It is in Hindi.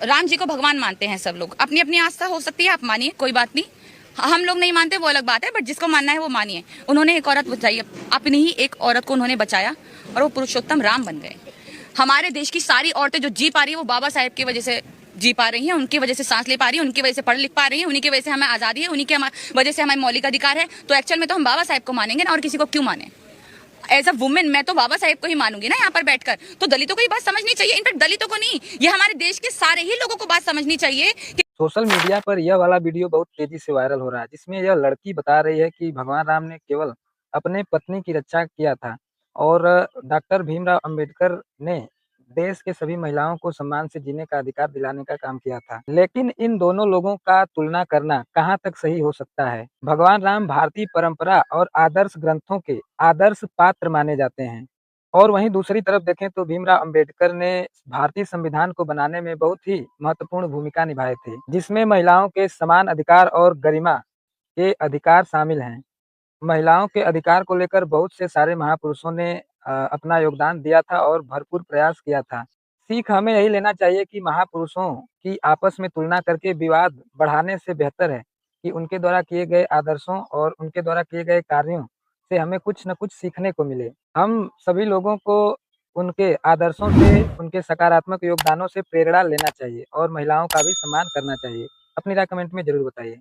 राम जी को भगवान मानते हैं सब लोग, अपनी अपनी आस्था हो सकती है, आप मानिए, कोई बात नहीं। हम लोग नहीं मानते वो अलग बात है, बट जिसको मानना है वो मानिए। उन्होंने एक औरत बचाई, अपनी ही एक औरत को उन्होंने बचाया और वो पुरुषोत्तम राम बन गए। हमारे देश की सारी औरतें जो जी पा रही है वो बाबा साहेब की वजह से जी पा रही हैं, उनकी वजह से सांस ले पा रही है, उनकी वजह से पढ़ लिख पा रही है, उन्हीं की वजह से हमें आजादी है, उन्हीं की वजह से हमारे मौलिक अधिकार है। तो एक्चुअल में तो हम बाबा साहेब को मानेंगे ना, और किसी को क्यों माने। एज अ वुमेन मैं तो बाबा साहेब को ही मानूंगी ना यहाँ पर बैठकर। तो दलितों को ये बात समझनी चाहिए, इनफैक्ट दलितों को नहीं, ये हमारे देश के सारे ही लोगों को बात समझनी चाहिए कि सोशल मीडिया पर यह वाला वीडियो बहुत तेजी से वायरल हो रहा है, जिसमें यह लड़की बता रही है कि भगवान राम ने केवल अपने पत्नी की रक्षा किया था और डॉक्टर भीमराव अंबेडकर ने देश के सभी महिलाओं को सम्मान से जीने का अधिकार दिलाने का काम किया था। लेकिन इन दोनों लोगों का तुलना करना कहाँ तक सही हो सकता है? भगवान राम भारतीय परंपरा और आदर्श ग्रंथों के आदर्श पात्र माने जाते हैं, और वहीं दूसरी तरफ देखें तो भीमराव अंबेडकर ने भारतीय संविधान को बनाने में बहुत ही महत्वपूर्ण भूमिका निभाए थे, जिसमें महिलाओं के समान अधिकार और गरिमा के अधिकार शामिल हैं। महिलाओं के अधिकार को लेकर बहुत से सारे महापुरुषों ने अपना योगदान दिया था और भरपूर प्रयास किया था। सीख हमें यही लेना चाहिए कि महापुरुषों की आपस में तुलना करके विवाद बढ़ाने से बेहतर है कि उनके द्वारा किए गए आदर्शों और उनके द्वारा किए गए कार्यों से हमें कुछ न कुछ सीखने को मिले। हम सभी लोगों को उनके आदर्शों से, उनके सकारात्मक योगदानों से प्रेरणा लेना चाहिए और महिलाओं का भी सम्मान करना चाहिए। अपनी राय कमेंट में ज़रूर बताइए।